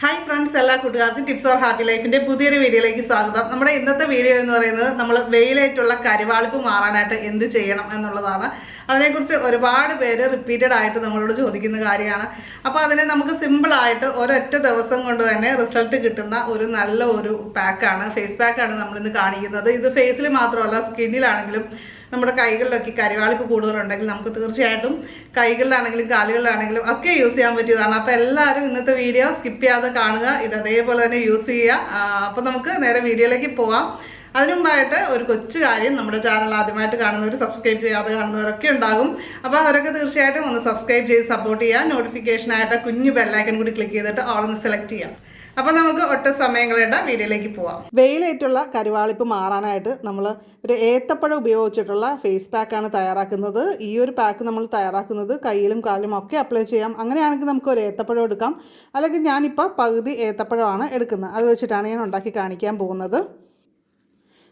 Hi friends, എല്ലാ കൂട്ടുകാർക്കും tips or happy ലൈഫിന്റെ പുതിയൊരു വീഡിയോയിലേക്ക് സ്വാഗതം. നമ്മുടെ ഇന്നത്തെ വീഡിയോ എന്ന് പറയുന്നത് നമ്മൾ വെയിലേറ്റുള്ള കരിവാളിപ്പ് മാറാനായിട്ട് എന്ത് ചെയ്യണം എന്നുള്ളതാണ്. അതിനെക്കുറിച്ച് ഒരുപാട് പേര് റിപ്പീറ്റഡ് ആയിട്ട് നമ്മളോട് ചോദിക്കുന്ന കാര്യമാണ്. അപ്പോൾ അതിനെ നമുക്ക് സിമ്പിളായിട്ട് ഒരൊറ്റ ദിവസം കൊണ്ട് തന്നെ റിസൾട്ട് കിട്ടുന്ന ഒരു നല്ല ഒരു പാക്കാണ്, ഫേസ് പാക്കാണ് നമ്മളിന്ന് കാണിക്കുന്നത്. ഇത് ഫേസിൽ മാത്രമല്ല, സ്കിന്നിലാണെങ്കിലും നമ്മുടെ കൈകളിലൊക്കെ കരിവാളിപ്പ് കൂടുതലുണ്ടെങ്കിൽ നമുക്ക് തീർച്ചയായിട്ടും കൈകളിലാണെങ്കിലും കാലുകളിലാണെങ്കിലും ഒക്കെ യൂസ് ചെയ്യാൻ പറ്റിയതാണ്. അപ്പോൾ എല്ലാവരും ഇന്നത്തെ വീഡിയോ സ്കിപ്പ് ചെയ്യാതെ കാണുക, ഇത് അതേപോലെ തന്നെ യൂസ് ചെയ്യുക. അപ്പോൾ നമുക്ക് നേരെ വീഡിയോയിലേക്ക് പോകാം. അതിനു മുമ്പായിട്ട് ഒരു കൊച്ചു കാര്യം, നമ്മുടെ ചാനൽ ആദ്യമായിട്ട് കാണുന്നവർ, സബ്സ്ക്രൈബ് ചെയ്യാതെ കാണുന്നവരൊക്കെ ഉണ്ടാകും. അപ്പോൾ അവരൊക്കെ തീർച്ചയായിട്ടും ഒന്ന് സബ്സ്ക്രൈബ് ചെയ്ത് സപ്പോർട്ട് ചെയ്യുക. നോട്ടിഫിക്കേഷനായിട്ട് കുഞ്ഞു ബെല്ലൈക്കൺ കൂടി ക്ലിക്ക് ചെയ്തിട്ട് ഓളൊന്ന് സെലക്ട് ചെയ്യാം. അപ്പോൾ നമുക്ക് ഒട്ടും സമയം കളയേണ്ട വീഡിയോയിലേക്ക് പോവാം. വെയിലേറ്റുള്ള കരിവാളിപ്പ് മാറാനായിട്ട് നമ്മൾ ഒരു ഏത്തപ്പഴം ഉപയോഗിച്ചിട്ടുള്ള ഫേസ് പാക്കാണ് തയ്യാറാക്കുന്നത്. ഈ ഒരു പാക്ക് നമ്മൾ തയ്യാറാക്കുന്നത് കയ്യിലും കാലിലും ഒക്കെ അപ്ലൈ ചെയ്യാം. അങ്ങനെയാണെങ്കിൽ നമുക്ക് ഒരു ഏത്തപ്പഴം എടുക്കാം, അല്ലെങ്കിൽ ഞാനിപ്പോൾ പകുതി ഏത്തപ്പഴമാണ് എടുക്കുന്നത്. അത് വെച്ചിട്ടാണ് ഞാൻ ഉണ്ടാക്കി കാണിക്കാൻ പോകുന്നത്.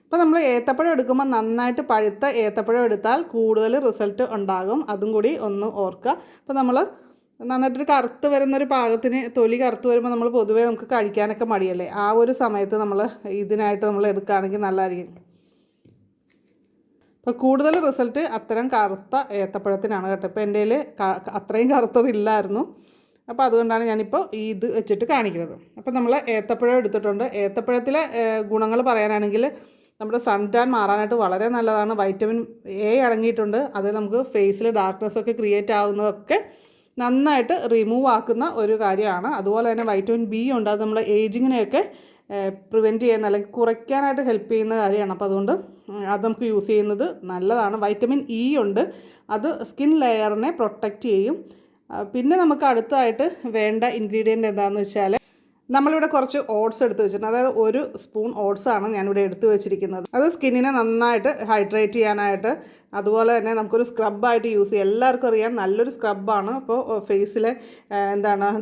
അപ്പോൾ നമ്മൾ ഏത്തപ്പഴം എടുക്കുമ്പോൾ നന്നായിട്ട് പഴുത്ത ഏത്തപ്പഴം എടുത്താൽ കൂടുതൽ റിസൾട്ട് ഉണ്ടാകും. അതും കൂടി ഒന്ന് ഓർക്കുക. അപ്പോൾ നമ്മൾ നന്നായിട്ടൊരു കറുത്ത് വരുന്നൊരു പാകത്തിന്, തൊലി കറുത്ത് വരുമ്പോൾ നമ്മൾ പൊതുവേ നമുക്ക് കഴിക്കാനൊക്കെ മടിയല്ലേ, ആ ഒരു സമയത്ത് നമ്മൾ ഇതിനായിട്ട് നമ്മൾ എടുക്കുകയാണെങ്കിൽ നല്ലതായിരിക്കും. അപ്പോൾ കൂടുതൽ റിസൾട്ട് അത്തരം കറുത്ത ഏത്തപ്പഴത്തിനാണ് കേട്ടോ. ഇപ്പോൾ എൻ്റെ കയ്യിൽ അത്രയും കറുത്തതില്ലായിരുന്നു, അപ്പോൾ അതുകൊണ്ടാണ് ഞാനിപ്പോൾ ഇത് വെച്ചിട്ട് കാണിക്കുന്നത്. അപ്പോൾ നമ്മൾ ഏത്തപ്പഴം എടുത്തിട്ടുണ്ട്. ഏത്തപ്പഴത്തിലെ ഗുണങ്ങൾ പറയാനാണെങ്കിൽ നമ്മുടെ സൺടാൻ മാറാനായിട്ട് വളരെ നല്ലതാണ്. വൈറ്റമിൻ എ അടങ്ങിയിട്ടുണ്ട്. അത് നമുക്ക് ഫേസിൽ ഡാർക്ക്നെസ്സൊക്കെ ക്രിയേറ്റ് ആകുന്നതൊക്കെ നന്നായിട്ട് റിമൂവ് ആക്കുന്ന ഒരു കാര്യമാണ്. അതുപോലെ തന്നെ വൈറ്റമിൻ ബി ഉണ്ട്. അത് നമ്മുടെ ഏജിങ്ങിനെയൊക്കെ പ്രിവെൻറ്റ് ചെയ്യുന്ന, അല്ലെങ്കിൽ കുറയ്ക്കാനായിട്ട് ഹെൽപ്പ് ചെയ്യുന്ന കാര്യമാണ്. അപ്പോൾ അതുകൊണ്ട് അത് നമുക്ക് യൂസ് ചെയ്യുന്നത് നല്ലതാണ്. വൈറ്റമിൻ ഇ ഉണ്ട്, അത് സ്കിൻ ലെയറിനെ പ്രൊട്ടക്റ്റ് ചെയ്യും. പിന്നെ നമുക്ക് അടുത്തതായിട്ട് വേണ്ട ഇൻഗ്രീഡിയൻ്റ് എന്താണെന്ന് വെച്ചാൽ, നമ്മളിവിടെ കുറച്ച് ഓട്സ് എടുത്ത് വെച്ചിട്ടുണ്ട്. അതായത് 1 സ്പൂൺ ഓട്സാണ് ഞാനിവിടെ എടുത്ത് വെച്ചിരിക്കുന്നത്. അത് സ്കിന്നിനെ നന്നായിട്ട് ഹൈഡ്രേറ്റ് ചെയ്യാനായിട്ട്, അതുപോലെ തന്നെ നമുക്കൊരു സ്ക്രബായിട്ട് യൂസ് ചെയ്യാം. എല്ലാവർക്കും അറിയാം, നല്ലൊരു സ്ക്രബാണ്. അപ്പോൾ ഫേസിലെ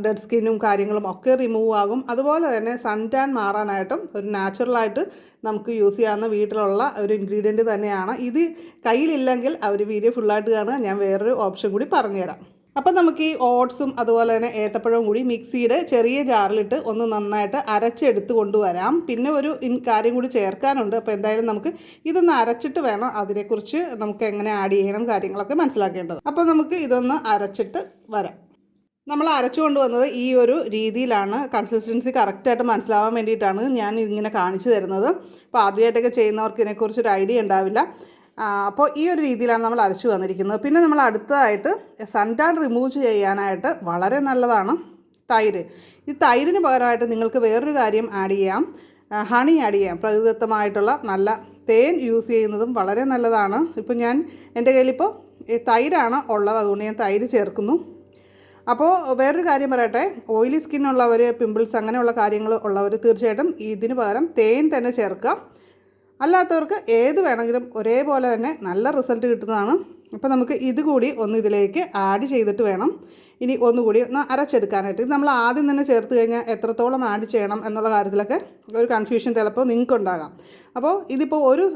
ഡെഡ് സ്കിന്നും കാര്യങ്ങളും ഒക്കെ റിമൂവ് ആകും. അതുപോലെ തന്നെ സൺ ടാൻ മാറാനായിട്ടും ഒരു നാച്ചുറലായിട്ട് നമുക്ക് യൂസ് ചെയ്യാവുന്ന വീട്ടിലുള്ള ഒരു ഇൻഗ്രീഡിയൻറ്റ് തന്നെയാണ്. ഇത് കയ്യിലില്ലെങ്കിൽ അവർ വീഡിയോ ഫുള്ളായിട്ട് കാണുക, ഞാൻ വേറൊരു ഓപ്ഷൻ കൂടി പറഞ്ഞുതരാം. അപ്പം നമുക്ക് ഈ ഓട്സും അതുപോലെ തന്നെ ഏത്തപ്പഴവും കൂടി മിക്സിയുടെ ചെറിയ ജാറിലിട്ട് ഒന്ന് നന്നായിട്ട് അരച്ചെടുത്ത് കൊണ്ടുവരാം. പിന്നെ ഒരു കാര്യം കൂടി ചേർക്കാനുണ്ട്. അപ്പോൾ എന്തായാലും നമുക്ക് ഇതൊന്ന് അരച്ചിട്ട് വേണം അതിനെക്കുറിച്ച് നമുക്ക് എങ്ങനെ ആഡ് ചെയ്യണം കാര്യങ്ങളൊക്കെ മനസ്സിലാക്കേണ്ടത്. അപ്പോൾ നമുക്ക് ഇതൊന്ന് അരച്ചിട്ട് വരാം. നമ്മൾ അരച്ചു കൊണ്ടുവന്നത് ഈ ഒരു രീതിയിലാണ്. കൺസിസ്റ്റൻസി കറക്റ്റായിട്ട് മനസ്സിലാവാൻ വേണ്ടിയിട്ടാണ് ഞാൻ ഇങ്ങനെ കാണിച്ചു തരുന്നത്. അപ്പോൾ ആദ്യമായിട്ടൊക്കെ ചെയ്യുന്നവർക്ക് ഇതിനെക്കുറിച്ചൊരു ഐഡിയ ഉണ്ടാവില്ല. അപ്പോൾ ഈ ഒരു രീതിയിലാണ് നമ്മൾ അരച്ചു വന്നിരിക്കുന്നത്. പിന്നെ നമ്മൾ അടുത്തതായിട്ട് സൺടാൻ റിമൂവ് ചെയ്യാനായിട്ട് വളരെ നല്ലതാണ് തൈര്. ഈ തൈരിന് പകരമായിട്ട് നിങ്ങൾക്ക് വേറൊരു കാര്യം ആഡ് ചെയ്യാം, ഹണി ആഡ് ചെയ്യാം. പ്രകൃതിദത്തമായിട്ടുള്ള നല്ല തേൻ യൂസ് ചെയ്യുന്നതും വളരെ നല്ലതാണ്. ഇപ്പോൾ ഞാൻ എൻ്റെ കയ്യിലിപ്പോൾ തൈരാണ് ഉള്ളത്, അതുകൊണ്ട് ഞാൻ തൈര് ചേർക്കുന്നു. അപ്പോൾ വേറൊരു കാര്യം പറയട്ടെ, ഓയിലി സ്കിന്നുള്ളവർ, പിമ്പിൾസ് അങ്ങനെയുള്ള കാര്യങ്ങൾ ഉള്ളവർ തീർച്ചയായിട്ടും ഇതിന് പകരം തേൻ തന്നെ ചേർക്കുക. അല്ലാത്തവർക്ക് ഏത് വേണമെങ്കിലും ഒരേപോലെ തന്നെ നല്ല റിസൾട്ട് കിട്ടുന്നതാണ്. അപ്പോൾ നമുക്ക് ഇതുകൂടി ഒന്ന് ഇതിലേക്ക് ആഡ് ചെയ്തിട്ട് വേണം ഇനി ഒന്നുകൂടി ഒന്ന് അരച്ചെടുക്കാനായിട്ട്. ഇത് നമ്മൾ ആദ്യം തന്നെ ചേർത്ത് കഴിഞ്ഞാൽ എത്രത്തോളം ആഡ് ചെയ്യണം എന്നുള്ള കാര്യത്തിലൊക്കെ ഒരു കൺഫ്യൂഷൻ ചിലപ്പോൾ നിങ്ങൾക്ക് ഉണ്ടാകാം. അപ്പോൾ ഇതിപ്പോൾ 1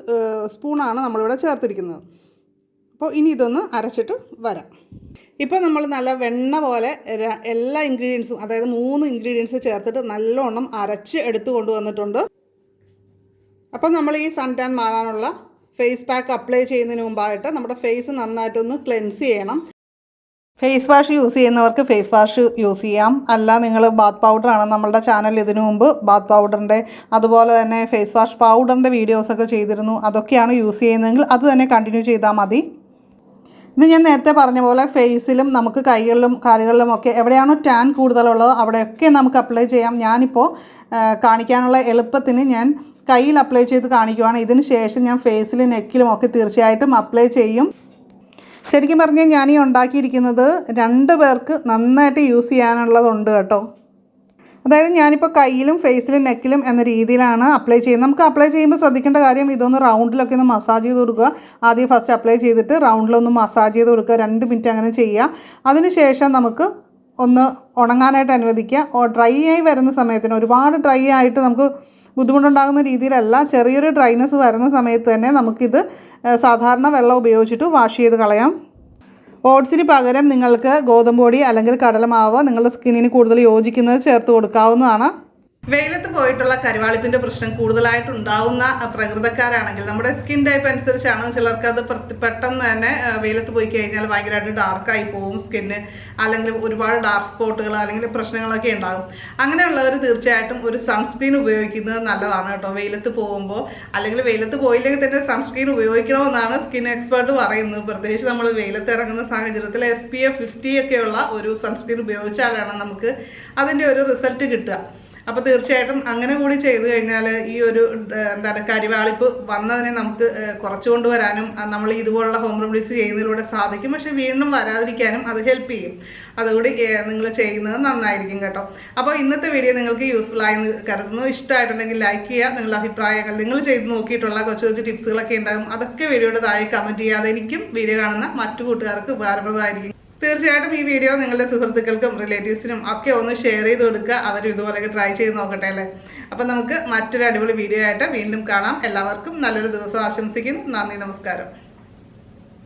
സ്പൂണാണ് നമ്മളിവിടെ ചേർത്തിരിക്കുന്നത്. അപ്പോൾ ഇനി ഇതൊന്ന് അരച്ചിട്ട് വരാം. ഇപ്പോൾ നമ്മൾ നല്ല വെണ്ണ പോലെ എല്ലാ ഇൻഗ്രീഡിയൻസും, അതായത് 3 ഇൻഗ്രീഡിയൻസ് ചേർത്തിട്ട് നല്ലോണം അരച്ച് എടുത്ത് കൊണ്ടുവന്നിട്ടുണ്ട്. അപ്പോൾ നമ്മൾ ഈ സൺ ടാൻ മാറാനുള്ള ഫേസ് പാക്ക് അപ്ലൈ ചെയ്യുന്നതിന് മുമ്പായിട്ട് നമ്മുടെ ഫേസ് നന്നായിട്ടൊന്ന് ക്ലെൻസ് ചെയ്യണം. ഫേസ് വാഷ് യൂസ് ചെയ്യുന്നവർക്ക് ഫേസ് വാഷ് യൂസ് ചെയ്യാം. അല്ല, നിങ്ങൾ ബാത്ത് പൗഡറാണ്, നമ്മളുടെ ചാനൽ ഇതിനു മുമ്പ് ബാത്ത് പൗഡറിൻ്റെ അതുപോലെ തന്നെ ഫേസ് വാഷ് പൗഡറിൻ്റെ വീഡിയോസൊക്കെ ചെയ്തിരുന്നു. അതൊക്കെയാണ് യൂസ് ചെയ്യുന്നതെങ്കിൽ അത് തന്നെ കണ്ടിന്യൂ ചെയ്താൽ മതി. ഇത് ഞാൻ നേരത്തെ പറഞ്ഞ പോലെ ഫേസിലും നമുക്ക് കൈകളിലും കാലുകളിലും ഒക്കെ എവിടെയാണോ ടാൻ കൂടുതലുള്ളത് അവിടെയൊക്കെ നമുക്ക് അപ്ലൈ ചെയ്യാം. ഞാനിപ്പോൾ കാണിക്കാനുള്ള എളുപ്പത്തിന് ഞാൻ കയ്യിൽ അപ്ലൈ ചെയ്ത് കാണിക്കുവാണ്. ഇതിന് ശേഷം ഞാൻ ഫേസിലും നെക്കിലും ഒക്കെ തീർച്ചയായിട്ടും അപ്ലൈ ചെയ്യും. ശരിക്കും പറഞ്ഞാൽ ഞാൻ ഈ ഉണ്ടാക്കിയിരിക്കുന്നത് 2 പേർക്ക് നന്നായിട്ട് യൂസ് ചെയ്യാനുള്ളതുണ്ട് കേട്ടോ. അതായത് ഞാനിപ്പോൾ കയ്യിലും ഫേസിലും നെക്കിലും എന്ന രീതിയിലാണ് അപ്ലൈ ചെയ്യുന്നത്. നമുക്ക് അപ്ലൈ ചെയ്യുമ്പോൾ ശ്രദ്ധിക്കേണ്ട കാര്യം, ഇതൊന്ന് റൗണ്ടിലൊക്കെ ഒന്ന് മസാജ് ചെയ്ത് കൊടുക്കുക. ആദ്യം ഫസ്റ്റ് അപ്ലൈ ചെയ്തിട്ട് റൗണ്ടിലൊന്ന് മസാജ് ചെയ്ത് കൊടുക്കുക. 2 മിനിറ്റ് അങ്ങനെ ചെയ്യുക. അതിന് ശേഷം നമുക്ക് ഒന്ന് ഉണങ്ങാനായിട്ട് അനുവദിക്കുക. ഡ്രൈ ആയി വരുന്ന സമയത്തിന്, ഒരുപാട് ഡ്രൈ ആയിട്ട് നമുക്ക് ബുദ്ധിമുട്ടുണ്ടാകുന്ന രീതിയിലല്ല, ചെറിയൊരു ഡ്രൈനെസ് വരുന്ന സമയത്ത് തന്നെ നമുക്കിത് സാധാരണ വെള്ളം ഉപയോഗിച്ചിട്ട് വാഷ് ചെയ്ത് കളയാം. ഓട്സിന് പകരം നിങ്ങൾക്ക് ഗോതമ്പ് പൊടി അല്ലെങ്കിൽ കടലമാവ് നിങ്ങളുടെ സ്കിന്നിന് കൂടുതൽ യോജിക്കുന്നത് ചേർത്ത് കൊടുക്കാവുന്നതാണ്. വെയിലത്ത് പോയിട്ടുള്ള കരിവാളിപ്പിൻ്റെ പ്രശ്നം കൂടുതലായിട്ട് ഉണ്ടാവുന്ന പ്രകൃതക്കാരാണെങ്കിൽ നമ്മുടെ സ്കിൻ ടൈപ്പ് അനുസരിച്ചാണ് ചിലർക്ക് അത് പെട്ടെന്ന് തന്നെ വെയിലത്ത് പോയി കഴിഞ്ഞാൽ ഭയങ്കരമായിട്ട് ഡാർക്കായി പോകും സ്കിന്ന്, അല്ലെങ്കിൽ ഒരുപാട് ഡാർക്ക് സ്പോട്ടുകൾ അല്ലെങ്കിൽ പ്രശ്നങ്ങളൊക്കെ ഉണ്ടാകും. അങ്ങനെയുള്ളവർ തീർച്ചയായിട്ടും ഒരു സൺസ്ക്രീൻ ഉപയോഗിക്കുന്നത് നല്ലതാണ് കേട്ടോ വെയിലത്ത് പോകുമ്പോൾ. അല്ലെങ്കിൽ വെയിലത്ത് പോയില്ലെങ്കിൽ തന്നെ സൺസ്ക്രീൻ ഉപയോഗിക്കണമെന്നാണ് സ്കിൻ എക്സ്പേർട്ട് പറയുന്നത്. പ്രത്യേകിച്ച് നമ്മൾ വെയിലത്ത് ഇറങ്ങുന്ന സാഹചര്യത്തിൽ SPF 50 ഒക്കെയുള്ള ഒരു സൺസ്ക്രീൻ ഉപയോഗിച്ചാലാണ് നമുക്ക് അതിൻ്റെ ഒരു റിസൾട്ട് കിട്ടുക. അപ്പോൾ തീർച്ചയായിട്ടും അങ്ങനെ കൂടി ചെയ്തു കഴിഞ്ഞാൽ ഈ ഒരു കരിവാളിപ്പ് വന്നതിനെ നമുക്ക് കുറച്ചു കൊണ്ടുവരാനും നമ്മൾ ഇതുപോലുള്ള ഹോം റെമഡീസ് ചെയ്യുന്നതിലൂടെ സാധിക്കും. പക്ഷെ വീണ്ടും വരാതിരിക്കാനും അത് ഹെൽപ്പ് ചെയ്യും. അതുകൂടി നിങ്ങൾ ചെയ്യുന്നത് നന്നായിരിക്കും കേട്ടോ. അപ്പോൾ ഇന്നത്തെ വീഡിയോ നിങ്ങൾക്ക് യൂസ്ഫുൾ ആയെന്ന് കരുതുന്നു. ഇഷ്ടമായിട്ടുണ്ടെങ്കിൽ ലൈക്ക് ചെയ്യുക. നിങ്ങളുടെ അഭിപ്രായങ്ങൾ നിങ്ങൾ ചെയ്ത് നോക്കിയിട്ടുള്ള കൊച്ചു കൊച്ചു ടിപ്സുകളൊക്കെ ഉണ്ടാകും, അതൊക്കെ വീഡിയോയുടെ താഴെ കമൻറ്റ് ചെയ്യുക. അതെനിക്കും വീഡിയോ കാണുന്ന മറ്റു കൂട്ടുകാർക്ക് ഉപകാരപ്രദമായിരിക്കും. തീർച്ചയായിട്ടും ഈ വീഡിയോ നിങ്ങളുടെ സുഹൃത്തുക്കൾക്കും റിലേറ്റീവ്സിനും ഒക്കെ ഒന്ന് ഷെയർ ചെയ്ത് കൊടുക്കുക. അവർ ഇതുപോലെയൊക്കെ ട്രൈ ചെയ്ത് നോക്കട്ടെ അല്ലേ. അപ്പം നമുക്ക് മറ്റൊരു അടിപൊളി വീഡിയോ ആയിട്ട് വീണ്ടും കാണാം. എല്ലാവർക്കും നല്ലൊരു ദിവസം ആശംസിക്കുന്നു. നന്ദി, നമസ്കാരം.